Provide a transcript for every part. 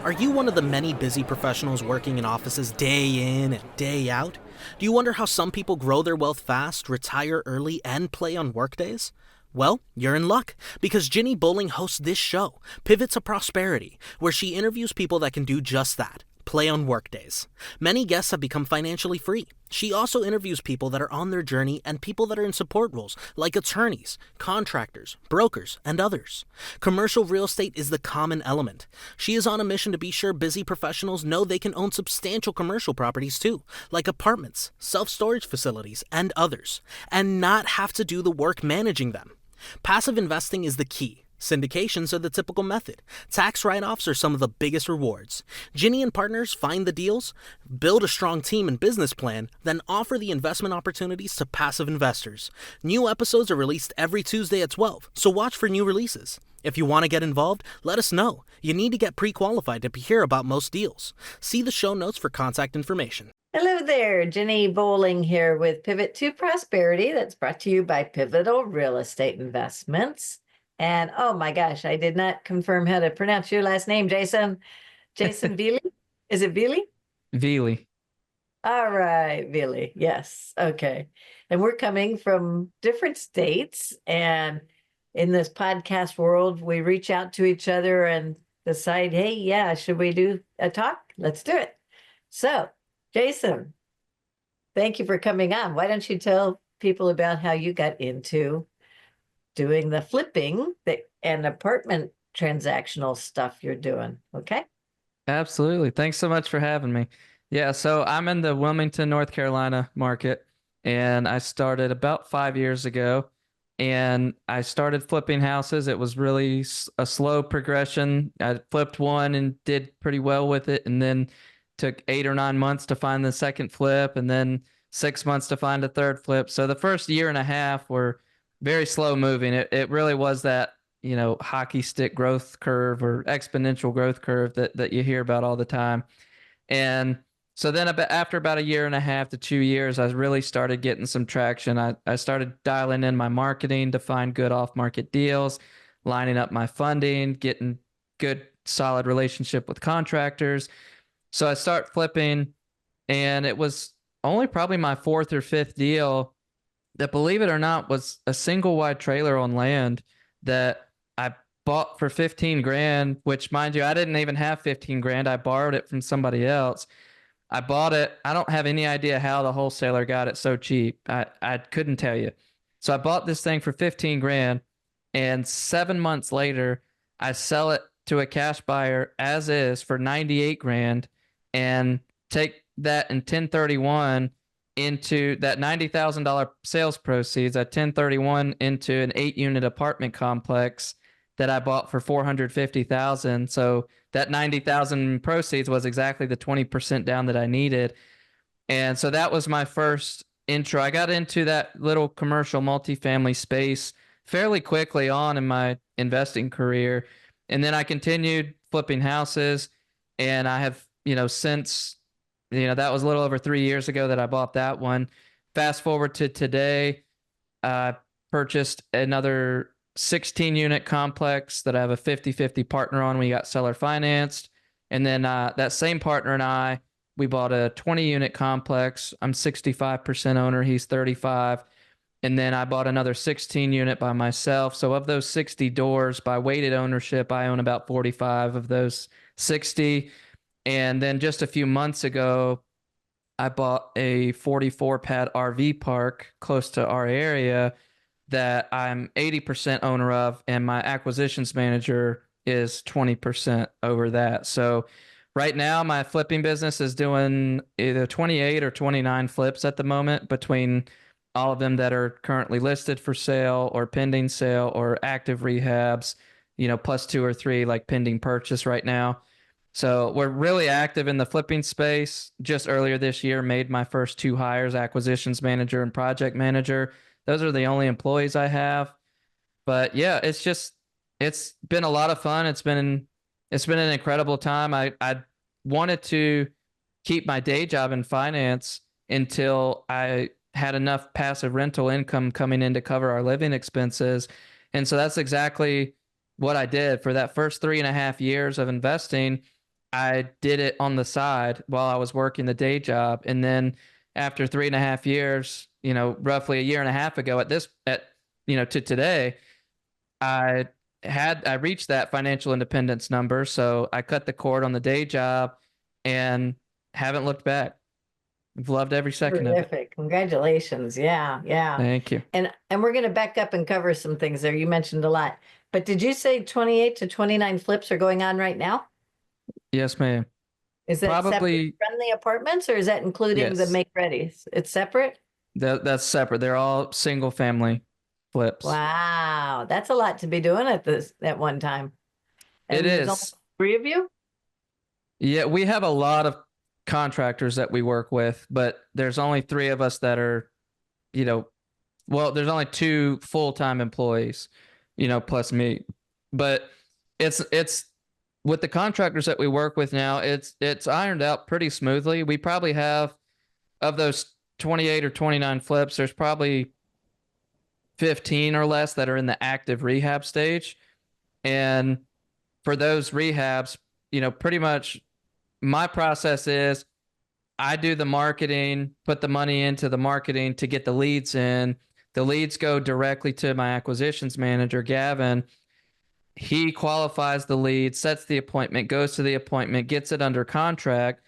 Are you one of the many busy professionals working in offices day in and day out? Do you wonder how some people grow their wealth fast, retire early, and play on workdays? Well, you're in luck, because Ginny Boling hosts this show, Pivot to Prosperity, where she interviews people that can do just that. Play on workdays. Many guests have become financially free. She also interviews people that are on their journey and people that are in support roles, like attorneys, contractors, brokers, and others. Commercial real estate is the common element. She is on a mission to be sure busy professionals know they can own substantial commercial properties too, like apartments, self-storage facilities, and others, and not have to do the work managing them. Passive investing is the key. Syndications are the typical method. Tax write-offs are some of the biggest rewards. Ginny and partners find the deals, build a strong team and business plan, then offer the investment opportunities to passive investors. New episodes are released every Tuesday at 12, so watch for new releases. If you want to get involved, let us know. You need to get pre-qualified to hear about most deals. See the show notes for contact information. Hello there, Ginny Boling here with Pivot to Prosperity. That's brought to you by Pivotal Real Estate Investments. And oh my gosh, I did not confirm how to pronounce your last name, Jason. Jason Velie? Is it Velie? Velie. All right, Velie. Yes. Okay. And we're coming from different states. And in this podcast world, we reach out to each other and decide, hey, yeah, should we do a talk? Let's do it. So, Jason, thank you for coming on. Why don't you tell people about how you got into doing the flipping and apartment transactional stuff you're doing, okay? Absolutely. Thanks so much for having me. Yeah, so I'm in the Wilmington, North Carolina market, and I started about 5 years ago, and I started flipping houses. It was really a slow progression. I flipped one and did pretty well with it, and then took 8 or 9 months to find the second flip, and then 6 months to find a third flip. So the first year and a half were very slow moving. It really was that, hockey stick growth curve or exponential growth curve that you hear about all the time. And so then after about a year and a half to 2 years, I really started getting some traction. I started dialing in my marketing to find good off-market deals, lining up my funding, getting good, solid relationship with contractors. So I start flipping, and it was only probably my fourth or fifth deal that, believe it or not, was a single wide trailer on land that I bought for 15 grand, which, mind you, I didn't even have 15 grand. I borrowed it from somebody else. I bought it. I don't have any idea how the wholesaler got it so cheap. I couldn't tell you. So I bought this thing for 15 grand, and 7 months later, I sell it to a cash buyer as is for 98 grand and take that in 1031 into that $90,000 sales proceeds at 1031 into an 8-unit apartment complex that I bought for $450,000. So that 90,000 proceeds was exactly the 20% down that I needed. And so that was my first intro. I got into that little commercial multifamily space fairly quickly on in my investing career. And then I continued flipping houses, and I have, since that was a little over 3 years ago that I bought that one. Fast forward to today, I purchased another 16-unit complex that I have a 50-50 partner on. We got seller financed. And then that same partner and we bought a 20-unit complex. I'm 65% owner. He's 35. And then I bought another 16-unit by myself. So of those 60 doors, by weighted ownership, I own about 45 of those 60. And then just a few months ago, I bought a 44-pad RV park close to our area that I'm 80% owner of, and my acquisitions manager is 20% over that. So right now, my flipping business is doing either 28 or 29 flips at the moment, between all of them that are currently listed for sale or pending sale or active rehabs, plus 2 or 3 like pending purchase right now. So we're really active in the flipping space. Just earlier this year, made my first 2 hires, acquisitions manager and project manager. Those are the only employees I have. But yeah, it's been a lot of fun. It's been an incredible time. I wanted to keep my day job in finance until I had enough passive rental income coming in to cover our living expenses. And so that's exactly what I did for that first 3.5 years of investing. I did it on the side while I was working the day job. And then after 3.5 years, roughly a year and a half ago to today, I I reached that financial independence number. So I cut the cord on the day job and haven't looked back. I've loved every second of it. Terrific. Congratulations. Yeah, yeah. Thank you. And we're going to back up and cover some things there. You mentioned a lot. But did you say 28 to 29 flips are going on right now? Yes, ma'am. Is that separate Probably, from the apartments, or is that including the yes. make readies? It's separate? That's separate. They're all single family flips. Wow, that's a lot to be doing at one time. It And there's only is. 3 of you? Yeah, we have a lot of contractors that we work with, but there's only three of us that are, you know, well, there's only two full-time employees, plus me. But it's with the contractors that we work with now, it's ironed out pretty smoothly. We probably have, of those 28 or 29 flips, there's probably 15 or less that are in the active rehab stage. And for those rehabs, pretty much my process is I do the marketing, put the money into the marketing to get the leads in. The leads go directly to my acquisitions manager, Gavin. He qualifies the lead, sets the appointment, goes to the appointment, gets it under contract,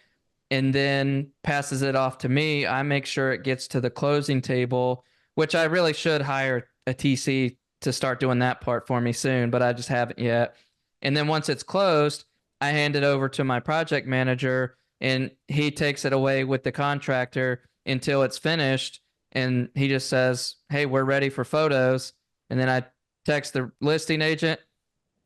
and then passes it off to me. I make sure it gets to the closing table, which I really should hire a TC to start doing that part for me soon, but I just haven't yet. And then once it's closed, I hand it over to my project manager and he takes it away with the contractor until it's finished. And he just says, "Hey, we're ready for photos." And then I text the listing agent.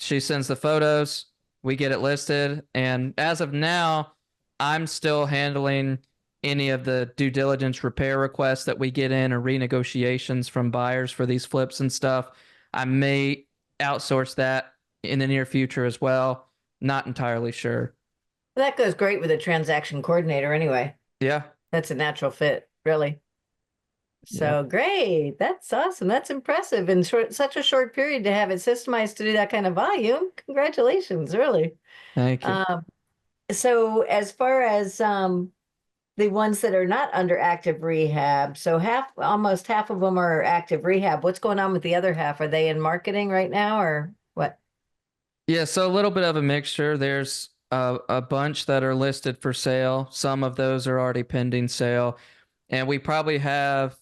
She sends the photos. We get it listed. And as of now, I'm still handling any of the due diligence repair requests that we get in or renegotiations from buyers for these flips and stuff. I may outsource that in the near future as well. Not entirely sure. That goes great with a transaction coordinator anyway. Yeah. That's a natural fit, really. So Yeah. great. That's awesome. That's impressive. In such a short period to have it systemized to do that kind of volume. Congratulations, really. Thank you. So as far as the ones that are not under active rehab, so almost half of them are active rehab. What's going on with the other half? Are they in marketing right now or what? Yeah, so a little bit of a mixture. There's a bunch that are listed for sale. Some of those are already pending sale. And we probably have,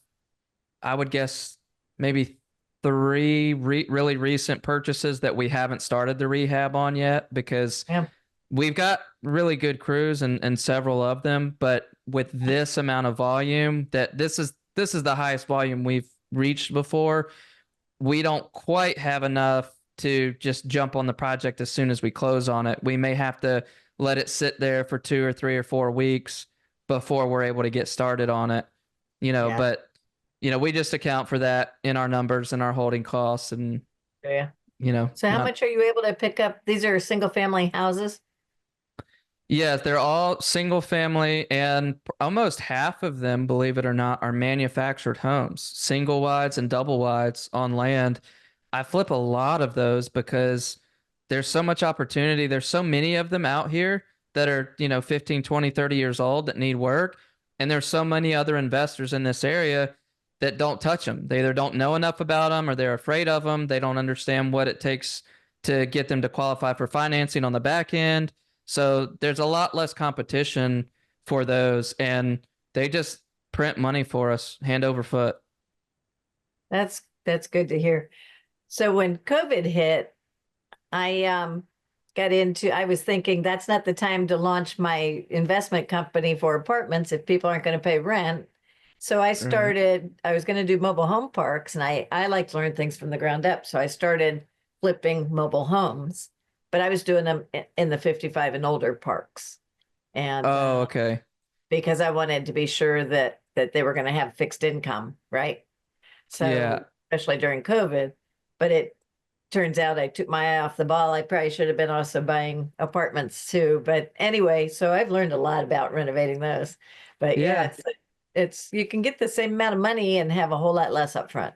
I would guess, maybe three really recent purchases that we haven't started the rehab on yet because Yeah. we've got really good crews and several of them. But with this amount of volume, that this is the highest volume we've reached before. We don't quite have enough to just jump on the project as soon as we close on it. We may have to let it sit there for 2 or 3 or 4 weeks before we're able to get started on it. Yeah. But we just account for that in our numbers and our holding costs and Yeah. you So how much are you able to pick up? These are single family houses? Yes, they're all single family, and almost half of them, believe it or not, are manufactured homes, single wides and double wides on land. I flip a lot of those because there's so much opportunity. There's so many of them out here that are, 15, 20, 30 years old that need work. And there's so many other investors in this area that don't touch them. They either don't know enough about them or they're afraid of them. They don't understand what it takes to get them to qualify for financing on the back end. So there's a lot less competition for those, and they just print money for us hand over foot. That's good to hear. So when COVID hit, I I was thinking that's not the time to launch my investment company for apartments if people aren't going to pay rent. So I was going to do mobile home parks, and I like to learn things from the ground up. So I started flipping mobile homes, but I was doing them in the 55 and older parks. And okay. Because I wanted to be sure that they were going to have fixed income, right? So Yeah. especially during COVID, but it turns out I took my eye off the ball. I probably should have been also buying apartments too. But anyway, so I've learned a lot about renovating those. But yeah, it's you can get the same amount of money and have a whole lot less upfront.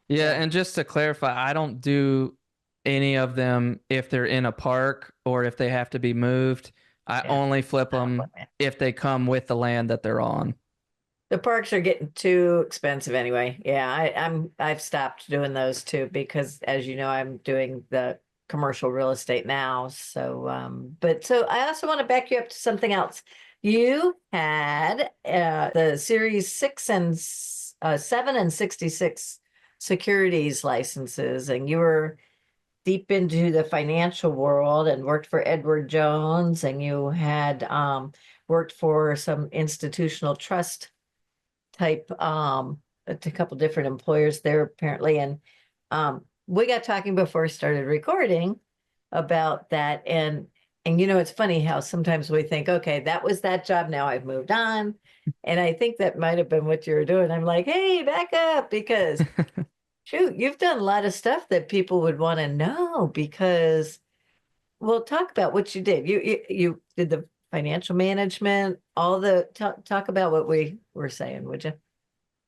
Yeah, So. and just to clarify, I don't do any of them if they're in a park or if they have to be moved. I Yeah. only flip them if they come with the land that they're on. The parks are getting too expensive anyway. Yeah, I've stopped doing those too because as you know, I'm doing the commercial real estate now. So but so I also want to back you up to something else. You had the series 7 and 66 securities licenses, and you were deep into the financial world and worked for Edward Jones, and you had worked for some institutional trust type a couple different employers there apparently. And we got talking before we started recording about that. And you know, it's funny how sometimes we think, okay, that was that job, now I've moved on. And I think that might have been what you were doing. I'm like, hey, back up, because shoot, you've done a lot of stuff that people would want to know. Because well, talk about what you did. You did the financial management, all the talk about what we were saying, would you?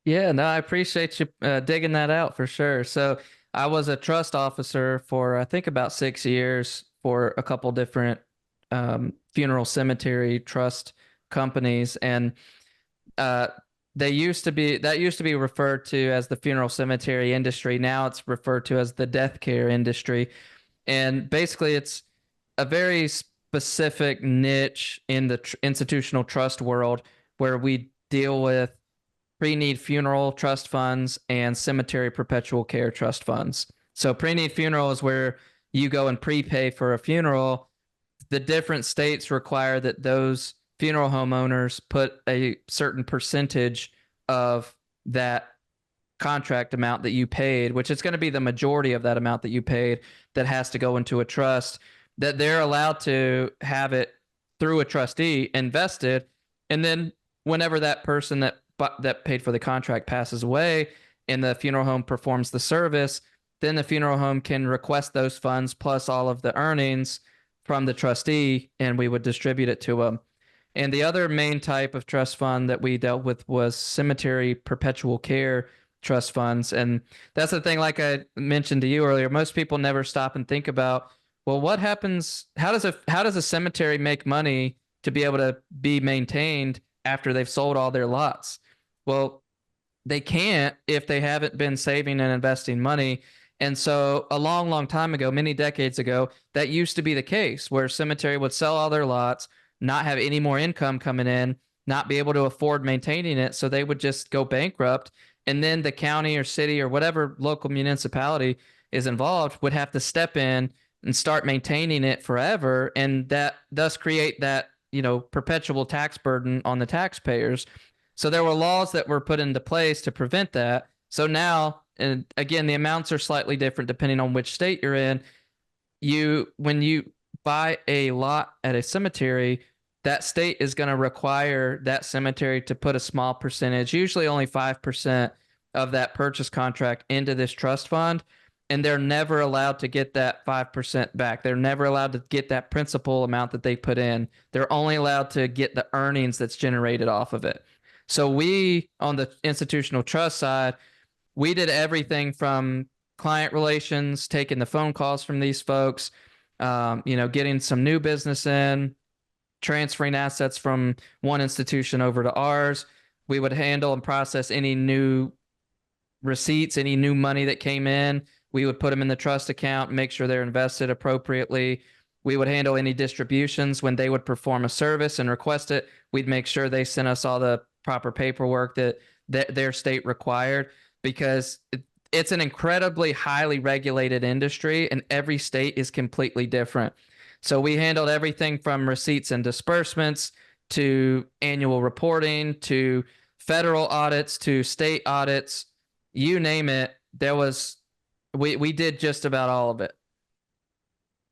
Yeah, no, I appreciate you digging that out for sure. So I was a trust officer for I think about 6 years for a couple different funeral cemetery trust companies, and uh, they used to be that used to be referred to as the funeral cemetery industry. Now it's referred to as the death care industry, and basically it's a very specific niche in the institutional trust world where we deal with pre-need funeral trust funds and cemetery perpetual care trust funds. So pre-need funeral is where you go and prepay for a funeral. The different states require that those funeral homeowners put a certain percentage of that contract amount that you paid, which is going to be the majority of that amount that you paid, that has to go into a trust, that they're allowed to have it through a trustee invested. And then whenever that person that paid for the contract passes away and the funeral home performs the service, then the funeral home can request those funds plus all of the earnings from the trustee, and we would distribute it to them. And the other main type of trust fund that we dealt with was cemetery perpetual care trust funds. And that's the thing, like I mentioned to you earlier, most people never stop and think about, well, what happens? How does a cemetery make money to be able to be maintained after they've sold all their lots? Well, they can't if they haven't been saving and investing money. And so a long, long time ago, many decades ago, that used to be the case where cemetery would sell all their lots, not have any more income coming in, not be able to afford maintaining it. So they would just go bankrupt. And then the county or city or whatever local municipality is involved would have to step in and start maintaining it forever. And that thus create that, perpetual tax burden on the taxpayers. So there were laws that were put into place to prevent that. So now, and again, the amounts are slightly different depending on which state you're in. When you buy a lot at a cemetery, that state is going to require that cemetery to put a small percentage, usually only 5% of that purchase contract, into this trust fund. And they're never allowed to get that 5% back. They're never allowed to get that principal amount that they put in. They're only allowed to get the earnings that's generated off of it. So we, on the institutional trust side, we did everything from client relations, taking the phone calls from these folks, getting some new business in, transferring assets from one institution over to ours. We would handle and process any new receipts, any new money that came in. We would put them in the trust account, make sure they're invested appropriately. We would handle any distributions when they would perform a service and request it. We'd make sure they sent us all the proper paperwork that their state required, because it's an incredibly highly regulated industry and every state is completely different. So we handled everything from receipts and disbursements to annual reporting to federal audits to state audits, you name it. We did just about all of it.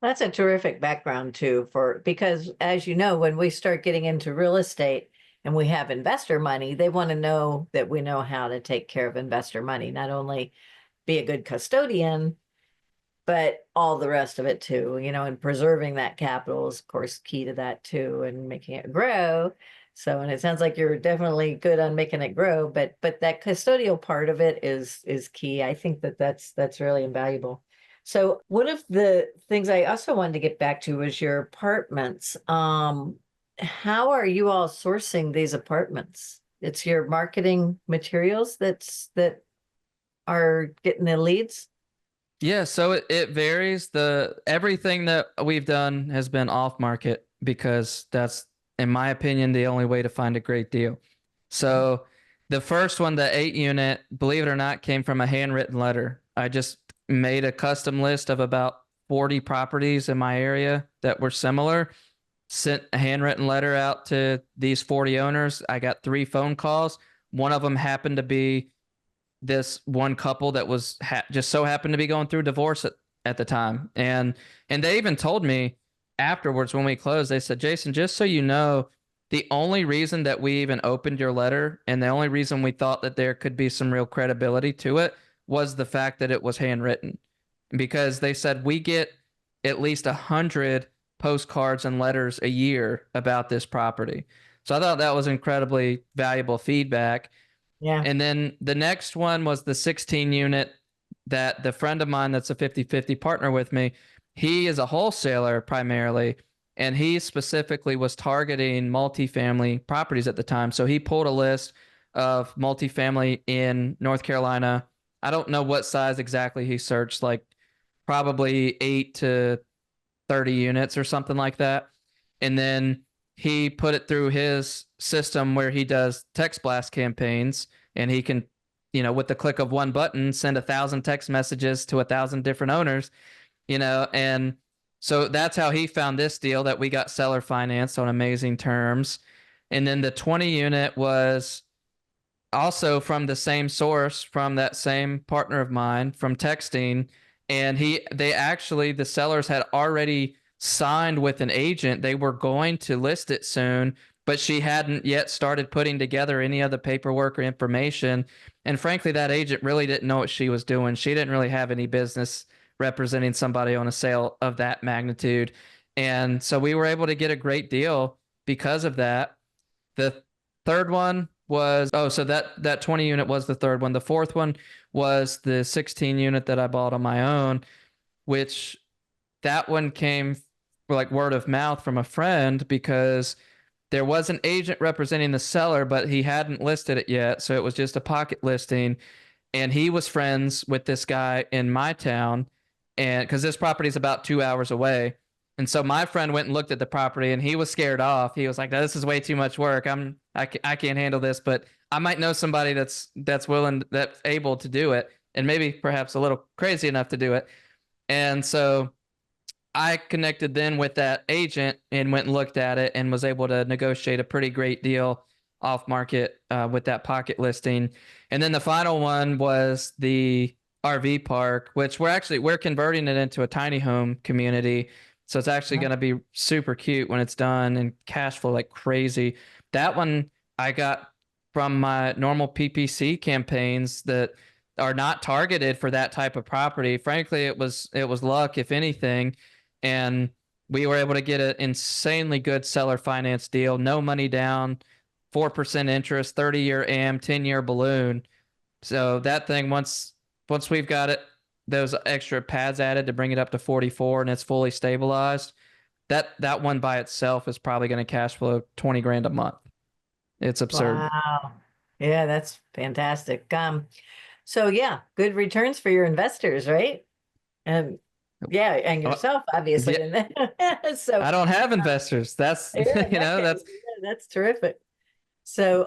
That's a terrific background too, because as you know, when we start getting into real estate and we have investor money, they want to know that we know how to take care of investor money, not only be a good custodian, but all the rest of it too, and preserving that capital is of course key to that too, and making it grow. So, and it sounds like you're definitely good on making it grow, but that custodial part of it is key. I think that's really invaluable. So one of the things I also wanted to get back to was your apartments. How are you all sourcing these apartments? It's your marketing materials that are getting the leads? Yeah, so it varies. Everything that we've done has been off market because that's, in my opinion, the only way to find a great deal. So the first one, the 8 unit, believe it or not, came from a handwritten letter. I just made a custom list of about 40 properties in my area that were similar, sent a handwritten letter out to these 40 owners. I got 3 phone calls. One of them happened to be this one couple that was just so happened to be going through divorce at the time, and they even told me afterwards when we closed, they said, Jason, just so you know, the only reason that we even opened your letter and the only reason we thought that there could be some real credibility to it was the fact that it was handwritten, because they said we get at least 100 postcards and letters a year about this property. So I thought that was incredibly valuable feedback. Yeah. And then the next one was the 16 unit that the friend of mine that's a 50-50 partner with me, he is a wholesaler primarily, and he specifically was targeting multifamily properties at the time. So he pulled a list of multifamily in North Carolina. I don't know what size exactly he searched, like probably 8 to 30 units or something like that. And then he put it through his system where he does text blast campaigns, and he can, with the click of one button, send 1,000 text messages to 1,000 different owners, and so that's how he found this deal that we got seller financed on amazing terms. And then the 20 unit was also from the same source, from that same partner of mine, from texting. And the sellers had already signed with an agent. They were going to list it soon, but she hadn't yet started putting together any of the paperwork or information. And frankly, that agent really didn't know what she was doing. She didn't really have any business representing somebody on a sale of that magnitude. And so we were able to get a great deal because of that. The third one was, so that 20 unit was the third one. The fourth one was the 16 unit that I bought on my own, which that one came like word of mouth from a friend, because there was an agent representing the seller, but he hadn't listed it yet. So it was just a pocket listing. And he was friends with this guy in my town, and because this property is about 2 hours away. And so my friend went and looked at the property, and he was scared off. He was like, "No, this is way too much work. I can't handle this, but I might know somebody that's willing, that's able to do it, and maybe perhaps a little crazy enough to do it." And so I connected then with that agent and went and looked at it and was able to negotiate a pretty great deal off market with that pocket listing. And then the final one was the RV park, which we're converting it into a tiny home community. So it's actually going to be super cute when it's done and cash flow like crazy. That one I got from my normal PPC campaigns that are not targeted for that type of property. Frankly, it was luck, if anything. And we were able to get an insanely good seller finance deal, no money down, 4% interest, 30-year AM, 10-year balloon. So that thing, once we've got it, those extra pads added to bring it up to 44 and it's fully stabilized, that one by itself is probably going to cash flow 20 grand a month. It's absurd. Wow. Yeah, that's fantastic. So yeah, good returns for your investors, right? And yeah, and yourself, obviously. Yeah. So I don't have investors. That's, yeah, that's terrific. So,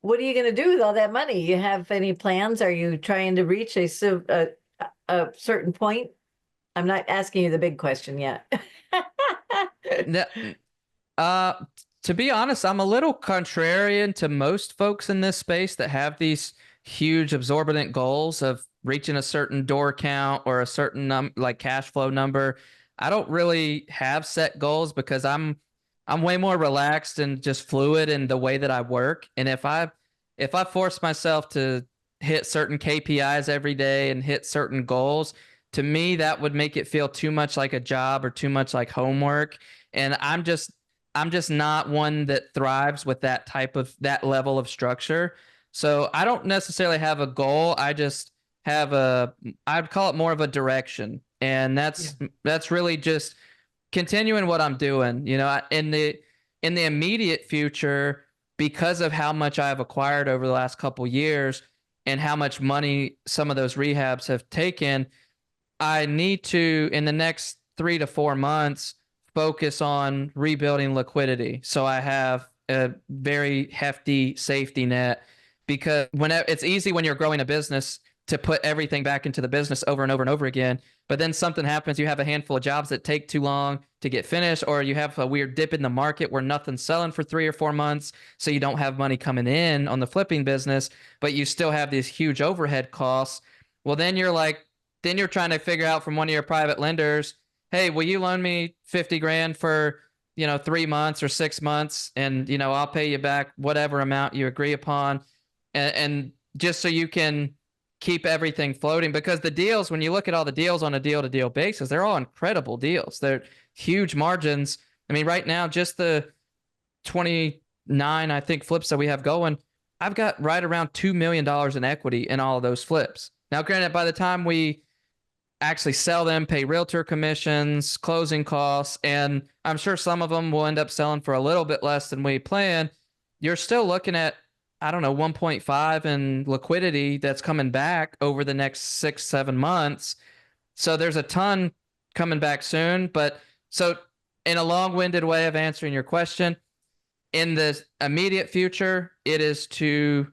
what are you going to do with all that money? You have any plans? Are you trying to reach a certain point? I'm not asking you the big question yet. Uh, to be honest, I'm a little contrarian to most folks in this space that have these huge absorbent goals of reaching a certain door count or a certain like cash flow number. I don't really have set goals because I'm way more relaxed and just fluid in the way that I work. And if I force myself to hit certain KPIs every day and hit certain goals, to me that would make it feel too much like a job or too much like homework. And I'm just not one that thrives with that level of structure. So I don't necessarily have a goal. have I'd call it more of a direction. And that's really just continuing what I'm doing. In the immediate future, because of how much I've acquired over the last couple years and how much money some of those rehabs have taken, I need to, in the next 3 to 4 months, focus on rebuilding liquidity. So I have a very hefty safety net, because whenever it's easy when you're growing a business to put everything back into the business over and over and over again. But then something happens, you have a handful of jobs that take too long to get finished, or you have a weird dip in the market where nothing's selling for 3 or 4 months. So you don't have money coming in on the flipping business, but you still have these huge overhead costs. Well, then you're trying to figure out from one of your private lenders, hey, will you loan me 50 grand for, 3 months or 6 months? And, I'll pay you back whatever amount you agree upon. And just so you can keep everything floating, because the deals, when you look at all the deals on a deal to deal basis, they're all incredible deals. They're huge margins. I mean, right now, just the 29, I think, flips that we have going, I've got right around $2 million in equity in all of those flips. Now, granted, by the time we actually sell them, pay realtor commissions, closing costs, and I'm sure some of them will end up selling for a little bit less than we planned, you're still looking at, I don't know, 1.5 in liquidity that's coming back over the next 6-7 months. So there's a ton coming back soon. But so, in a long-winded way of answering your question, in the immediate future, it is to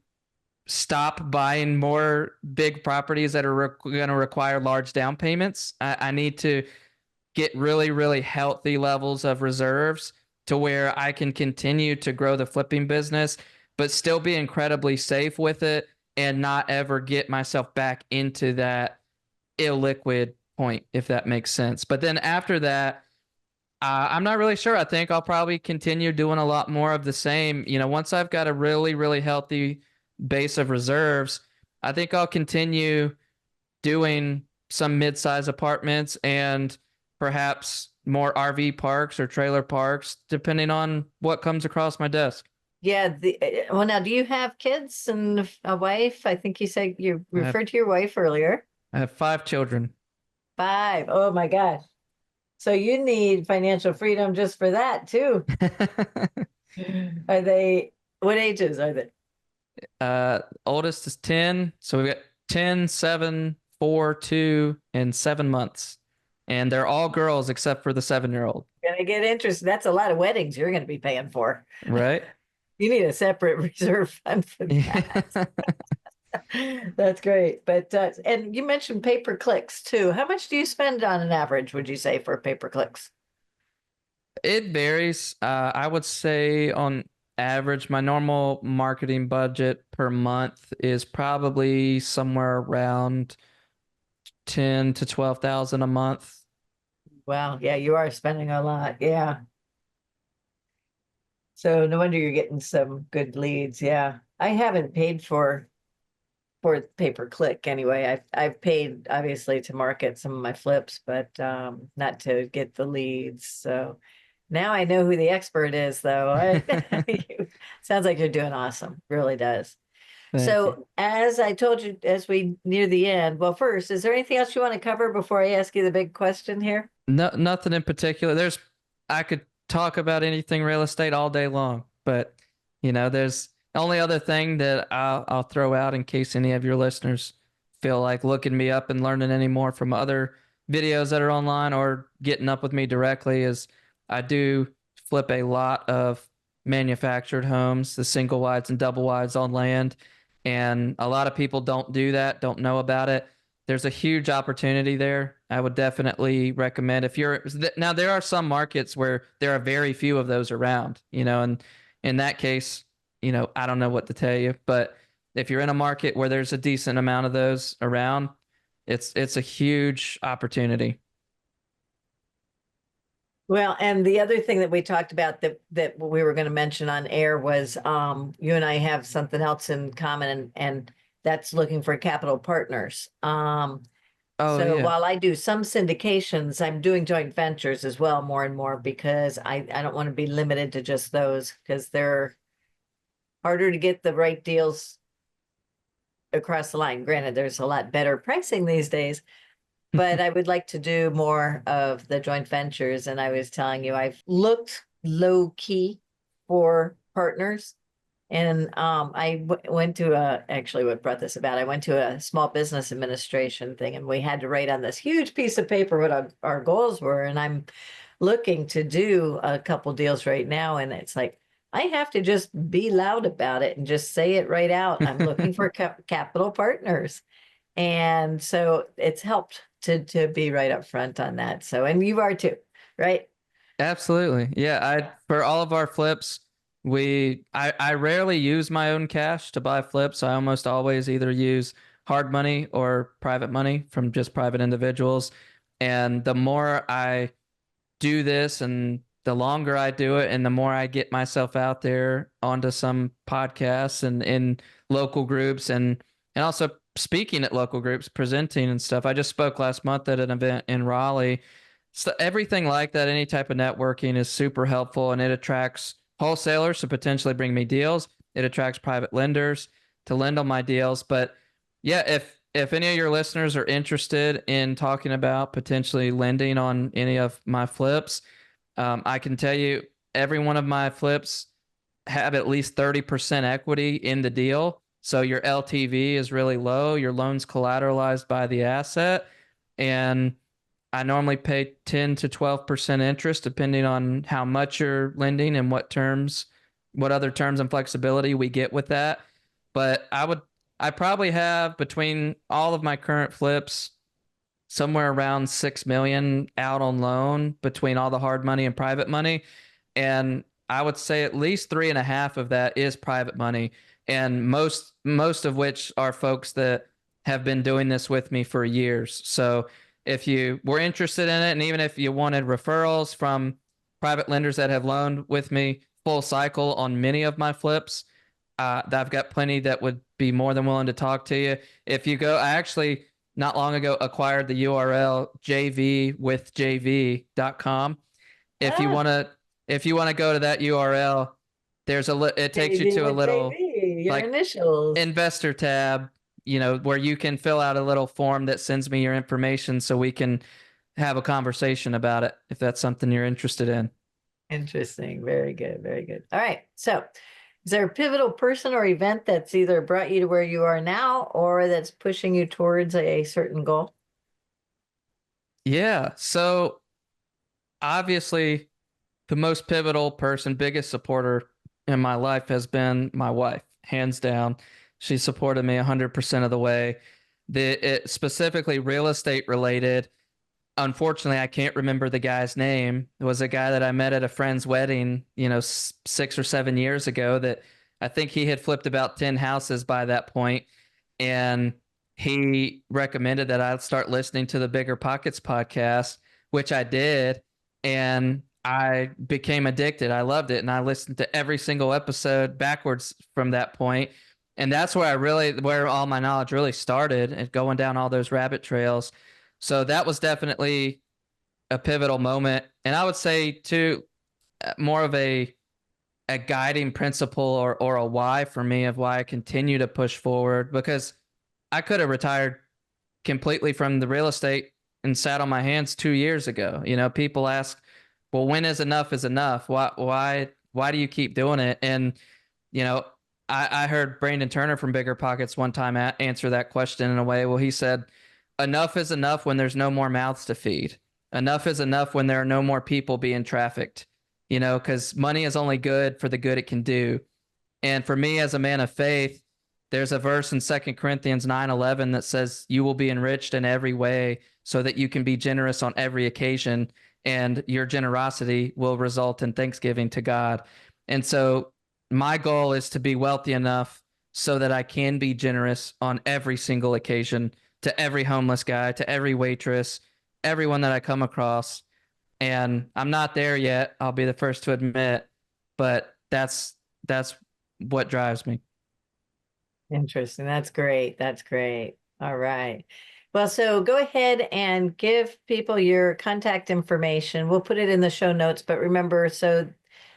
stop buying more big properties that are going to require large down payments. I need to get really, really healthy levels of reserves to where I can continue to grow the flipping business, but still be incredibly safe with it and not ever get myself back into that illiquid point, if that makes sense. But then after that, I'm not really sure. I think I'll probably continue doing a lot more of the same. Once I've got a really, really healthy base of reserves, I think I'll continue doing some mid-size apartments and perhaps more RV parks or trailer parks, depending on what comes across my desk. Yeah. Well, now, do you have kids and a wife? I think you said you referred to your wife earlier. I have 5 children. 5. Oh my gosh. So you need financial freedom just for that too. What ages are they? Oldest is 10. So we've got 10, 7, 4, 2, and 7 months. And they're all girls except for the 7-year-old. Gonna get interested. That's a lot of weddings you're gonna be paying for. Right? You need a separate reserve fund for that. That's great. But and you mentioned pay-per-clicks too. How much do you spend on an average, would you say, for pay-per-clicks? It varies. I would say on average, my normal marketing budget per month is probably somewhere around 10 to 12,000 a month. Wow, yeah, you are spending a lot. Yeah. So no wonder you're getting some good leads. Yeah. I haven't paid for pay-per-click anyway. I've paid obviously to market some of my flips, but not to get the leads. So now I know who the expert is, though. Sounds like you're doing awesome. Really does. Thank So you. as I told you, as we near the end, well, first, is there anything else you want to cover before I ask you the big question here? No, nothing in particular. I could talk about anything real estate all day long, but there's the only other thing that I'll throw out in case any of your listeners feel like looking me up and learning any more from other videos that are online or getting up with me directly is I do flip a lot of manufactured homes, the single wides and double wides on land. And a lot of people don't do that, don't know about it. There's a huge opportunity there. I would definitely recommend now there are some markets where there are very few of those around, and in that case, I don't know what to tell you, but if you're in a market where there's a decent amount of those around, it's a huge opportunity. Well, and the other thing that we talked about that we were going to mention on air was you and I have something else in common, and that's looking for capital partners. So Yeah. while I do some syndications, I'm doing joint ventures as well, more and more, because I don't want to be limited to just those, because they're harder to get the right deals across the line. Granted, there's a lot better pricing these days, but I would like to do more of the joint ventures. And I was telling you, I've looked low key for partners. And went to actually what brought this about, I went to a small business administration thing, and we had to write on this huge piece of paper what our goals were. And I'm looking to do a couple deals right now. And it's like, I have to just be loud about it and just say it right out. I'm looking for capital partners. And so it's helped to be right up front on that. So, and you are too, right? Absolutely. Yeah, for all of our flips, I rarely use my own cash to buy flips. I almost always either use hard money or private money from just private individuals. And the more I do this and the longer I do it and the more I get myself out there onto some podcasts and in local groups and also speaking at local groups, presenting and stuff. I just spoke last month at an event in Raleigh. So everything like that, any type of networking is super helpful, and it attracts wholesalers to potentially bring me deals. It attracts private lenders to lend on my deals. But yeah, if any of your listeners are interested in talking about potentially lending on any of my flips, I can tell you every one of my flips have at least 30% equity in the deal. So your LTV is really low. Your loan's collateralized by the asset. And I normally pay 10 to 12% interest depending on how much you're lending and what other terms and flexibility we get with that. But I probably have between all of my current flips somewhere around 6 million out on loan between all the hard money and private money. And I would say at least 3.5 of that is private money. And most of which are folks that have been doing this with me for years. So if you were interested in it, and even if you wanted referrals from private lenders that have loaned with me full cycle on many of my flips, I've got plenty that would be more than willing to talk to you. If you go, I actually not long ago acquired the URL jvwithjv.com. If you want to go to that URL, it takes you to a little your like initials. investor tab, where you can fill out a little form that sends me your information so we can have a conversation about it if that's something you're interested in. Interesting. Very good. Very good. All right. So is there a pivotal person or event that's either brought you to where you are now or that's pushing you towards a certain goal? Yeah. So obviously the most pivotal person, biggest supporter in my life has been my wife, hands down. She supported me 100% of the way. It specifically real estate related. Unfortunately, I can't remember the guy's name. It was a guy that I met at a friend's wedding, 6 or 7 years ago that I think he had flipped about 10 houses by that point. And he recommended that I start listening to the Bigger Pockets podcast, which I did. And I became addicted. I loved it. And I listened to every single episode backwards from that point. And that's where all my knowledge really started and going down all those rabbit trails. So that was definitely a pivotal moment. And I would say too, more of a guiding principle or a why for me of why I continue to push forward, because I could have retired completely from the real estate and sat on my hands 2 years ago. People ask, well, when is enough is enough? Why do you keep doing it? And, I heard Brandon Turner from Bigger Pockets one time answer that question in a way. Well, he said, enough is enough when there's no more mouths to feed. Enough is enough when there are no more people being trafficked, because money is only good for the good it can do. And for me as a man of faith, there's a verse in 2 Corinthians 9:11 that says, you will be enriched in every way so that you can be generous on every occasion, and your generosity will result in thanksgiving to God. And so my goal is to be wealthy enough so that I can be generous on every single occasion to every homeless guy, to every waitress, everyone that I come across. And I'm not there yet, I'll be the first to admit, but that's what drives me. Interesting. That's great. That's great. All right. Well, so go ahead and give people your contact information. We'll put it in the show notes, but remember, so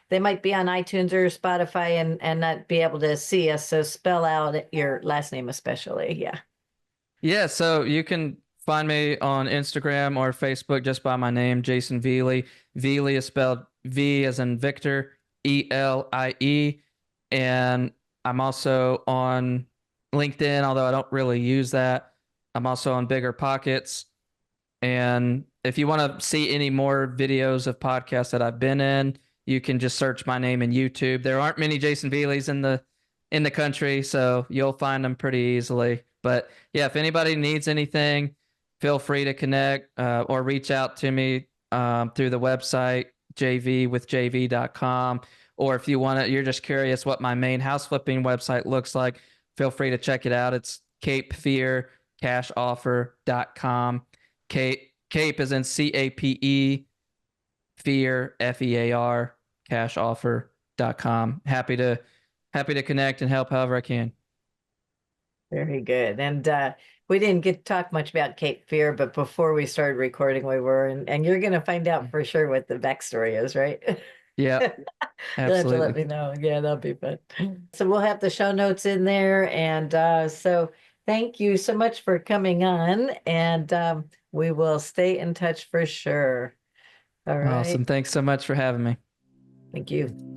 they might be on iTunes or Spotify and not be able to see us. So spell out your last name, especially. Yeah. Yeah, so you can find me on Instagram or Facebook just by my name, Jason Velie. Velie is spelled V as in Victor, Elie. And I'm also on LinkedIn, although I don't really use that. I'm also on Bigger Pockets. And if you want to see any more videos of podcasts that I've been in, you can just search my name in YouTube. There aren't many Jason Velies in the country, so you'll find them pretty easily. But yeah, if anybody needs anything, feel free to connect or reach out to me through the website jvwithjv.com. Or if you want to, you're just curious what my main house flipping website looks like, feel free to check it out. It's capefearcashoffer.com. Cape is in CAPE, fear, FEAR, cashoffer.com. Happy to connect and help however I can. Very good. And we didn't get to talk much about Cape Fear, but before we started recording, we were, and you're going to find out for sure what the backstory is, right? Yeah, You'll have to let absolutely. me know. Yeah, that'll be fun. So we'll have the show notes in there. And so thank you so much for coming on. And we will stay in touch for sure. All right. Awesome. Thanks so much for having me. Thank you.